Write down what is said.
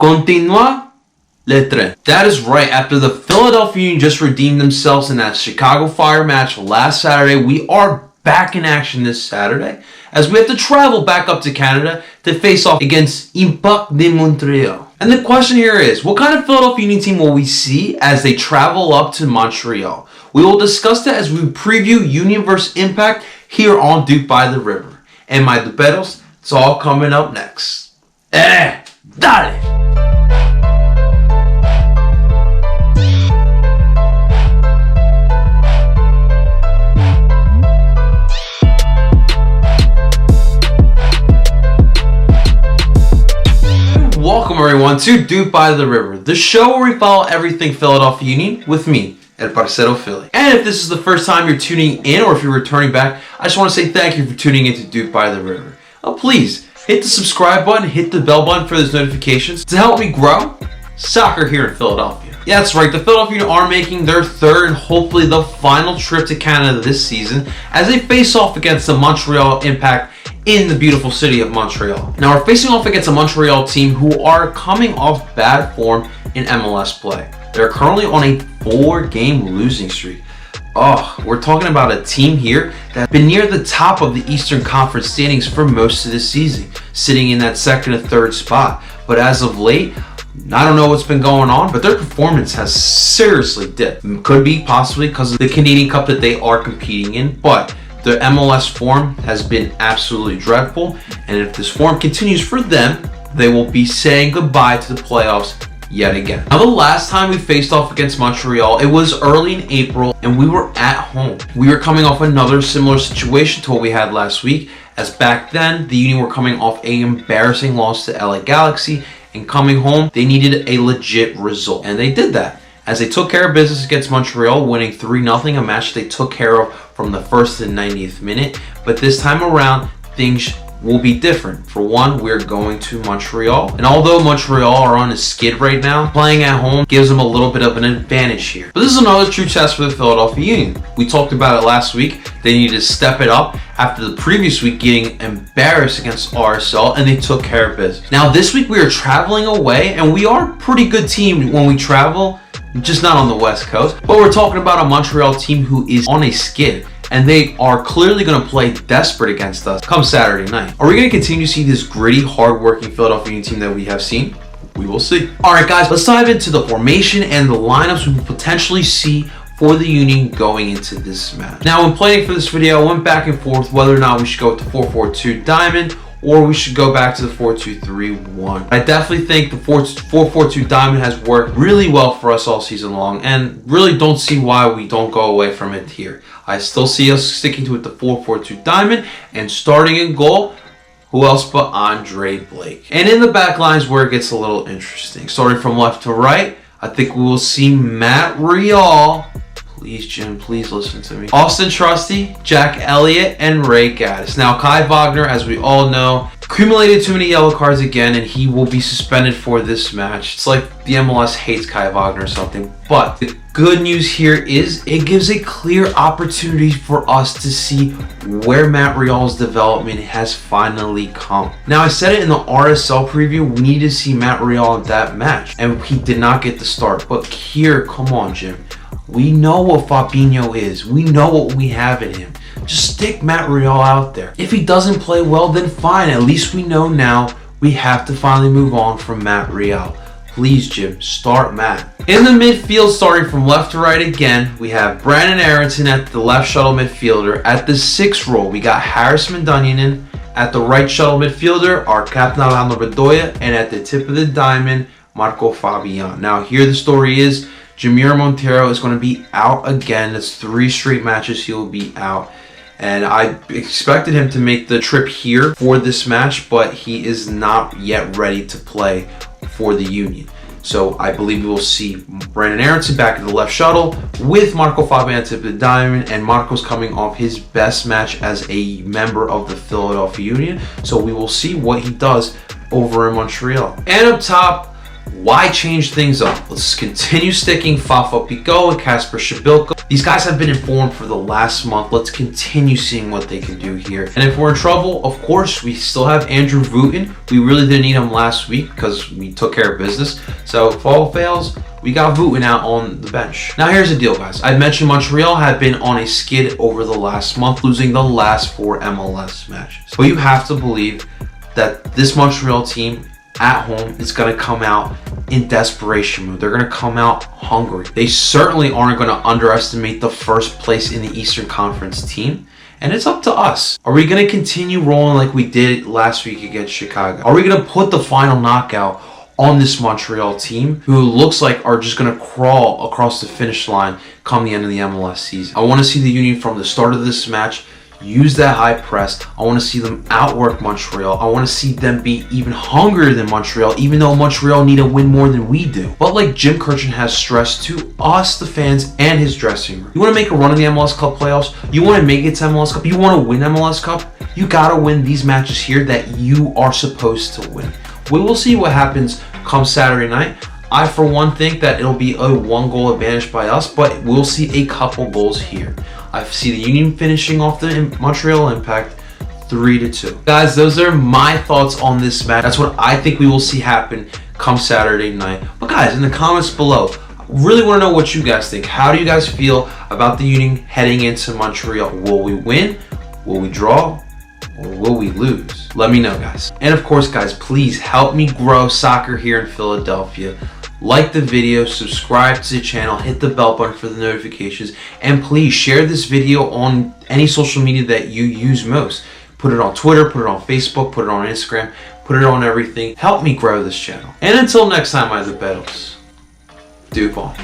Continua le tren. That is right. After the Philadelphia Union just redeemed themselves in that Chicago Fire match last Saturday, we are back in action this Saturday as we have to travel back up to Canada to face off against Impact de Montreal. And the question here is, what kind of Philadelphia Union team will we see as they travel up to Montreal? We will discuss that as we preview Union vs Impact here on DOOP By The River. And my DOOPeros, it's all coming up next. Dale! Welcome everyone to DOOP By The River, the show where we follow everything Philadelphia Union with me, El Parcero Philly. And if this is the first time you're tuning in or if you're returning back, I just want to say thank you for tuning in to DOOP By The River. Please hit the subscribe button, hit the bell button for those notifications to help me grow soccer here in Philadelphia. Yeah, that's right, the Philadelphia Union are making their third and hopefully the final trip to Canada this season as they face off against the Montreal Impact in the beautiful city of Montreal. Now we're facing off against a Montreal team who are coming off bad form in MLS play. They're currently on a 4-game losing streak. We're talking about a team here that's been near the top of the Eastern Conference standings for most of the season, sitting in that second and third spot. But as of late, I don't know what's been going on, but their performance has seriously dipped. Could be possibly because of the Canadian Cup that they are competing in, but their MLS form has been absolutely dreadful, and if this form continues for them, they will be saying goodbye to the playoffs yet again. Now, the last time we faced off against Montreal, it was early in April, and we were at home. We were coming off another similar situation to what we had last week, as back then, the Union were coming off an embarrassing loss to LA Galaxy, and coming home, they needed a legit result, and they did that, as they took care of business against Montreal, winning 3-0, a match they took care of from the first to the 90th minute. But this time around, things will be different. For one, we're going to Montreal, and although Montreal are on a skid right now, playing at home gives them a little bit of an advantage here. But this is another true test for the Philadelphia Union. We talked about it last week. They needed to step it up after the previous week getting embarrassed against RSL, and they took care of business. Now this week we are traveling away, and we are a pretty good team when we travel, just not on the West Coast. But we're talking about a Montreal team who is on a skid, and they are clearly going to play desperate against us come Saturday night. Are we going to continue to see this gritty, hard-working Philadelphia Union team that we have seen? We will see. Alright guys, let's dive into the formation and the lineups we will potentially see for the Union going into this match. Now, when planning for this video, I went back and forth whether or not we should go with the 4-4-2 diamond or we should go back to the 4-2-3-1. I definitely think the 4-4-2 diamond has worked really well for us all season long, and really don't see why we don't go away from it here. I still see us sticking to it, the 4-4-2 diamond, and starting in goal, who else but Andre Blake. And in the back lines where it gets a little interesting. Starting from left to right, I think we will see Matt Real. Please, Jim, please listen to me. Austin Trusty, Jack Elliott, and Ray Gaddis. Now, Kai Wagner, as we all know, accumulated too many yellow cards again, and he will be suspended for this match. It's like the MLS hates Kai Wagner or something. But the good news here is it gives a clear opportunity for us to see where Matt Real's development has finally come. Now, I said it in the RSL preview, we need to see Matt Real in that match, and he did not get the start. But here, come on, Jim. We know what Fabinho is. We know what we have in him. Just stick Matt Real out there. If he doesn't play well, then fine. At least we know now we have to finally move on from Matt Real. Please, Jim, start Matt. In the midfield, starting from left to right again, we have Brandon Aronson at the left shuttle midfielder. At the 6th role, we got Harris Mandunianen. At the right shuttle midfielder, our captain Alejandro Bedoya. And at the tip of the diamond, Marco Fabian. Now, here the story is, Jamir Montero is going to be out again. That's 3 straight matches he will be out. And I expected him to make the trip here for this match, but he is not yet ready to play for the Union. So I believe we will see Brandon Aronson back in the left shuttle with Marco Fabian at the tip of the diamond, and Marco's coming off his best match as a member of the Philadelphia Union. So we will see what he does over in Montreal. And up top, Why change things up? Let's continue sticking Fafo Picault and Kasper Shabilko. These guys have been informed for the last month. Let's continue seeing what they can do here. And if we're in trouble, of course, we still have Andrew Wooten. We really didn't need him last week because we took care of business. So if all fails, we got Wooten out on the bench. Now here's the deal, guys. I mentioned Montreal had been on a skid over the last month, losing the last 4 MLS matches. But you have to believe that this Montreal team at home is going to come out in desperation mode. They're going to come out hungry. They certainly aren't going to underestimate the first place in the Eastern Conference team. And it's up to us. Are we going to continue rolling like we did last week against Chicago? Are we going to put the final knockout on this Montreal team who looks like are just going to crawl across the finish line come the end of the MLS season? I want to see the Union from the start of this match use that high press. I want to see them outwork Montreal. I want to see them be even hungrier than Montreal, even though Montreal need a win more than we do. But like Jim Kirchin has stressed to us, the fans, and his dressing room, you want to make a run in the MLS Cup playoffs, you want to make it to MLS Cup, you want to win MLS Cup, you got to win these matches here that you are supposed to win. We will see what happens come Saturday night. I, for one, think that it'll be a 1-goal advantage by us, but we'll see a couple goals here. I see the Union finishing off the Montreal Impact 3-2. Guys, those are my thoughts on this match. That's what I think we will see happen come Saturday night. But guys, in the comments below, I really want to know what you guys think. How do you guys feel about the Union heading into Montreal? Will we win? Will we draw? Or will we lose? Let me know, guys. And of course, guys, please help me grow soccer here in Philadelphia. Like the video, subscribe to the channel, hit the bell button for the notifications, and please share this video on any social media that you use most. Put it on Twitter, put it on Facebook, put it on Instagram, put it on everything. Help me grow this channel. And until next time, my DOOPeros, DOOP on.